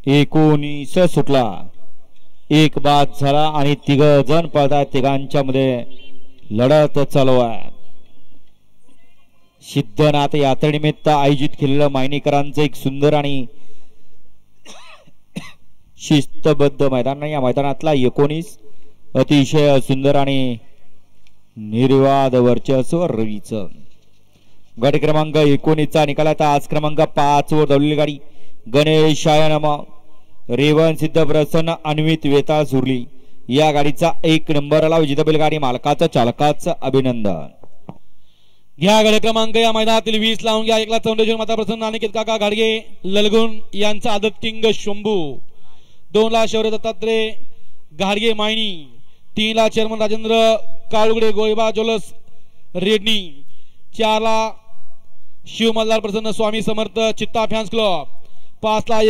19 सुटला, एक बाद झाला आणि तिघ जण पळतात. तिघांच्या मध्ये लढत चालू आहे. सिद्धनाथ यात्रेनिमित्त आयोजित केलेलं मायनीकरांचं एक सुंदर आणि शिस्तबद्ध मैदान. या मैदानातला 19 अतिशय सुंदर आणि निर्वाद वर्चस्व रवीचं. गट क्रमांक 19चा निकाल आता. आज क्रमांक 5 वर धावलेली गाडी गणेशाय नमः, रेवण सिद्ध प्रसन्न अन्वित वेताळ सुरली या गाडीचा 1 नंबर आला. विजेता बैलगाडी मालकाचं चालकाचं अभिनंदन. घ्या गट क्रमांक या मैदानातील 20 लावून घ्या. 1 लाख 54 माता प्रसन्न अनिकेत काका घाडगे ललगुण यांचा आदत किंग शंभू, 2 लाख शौर्य दत्तात्रय घाडगे मायनी, 3 लाख चेअरमन राजेंद्र काळुगडे गोळीबा ज्वेलर्स रेडणी, 4 लाख शिव मल्हार प्रसन्न स्वामी समर्थ चित्ता फॅन्स क्लब, 5 लाख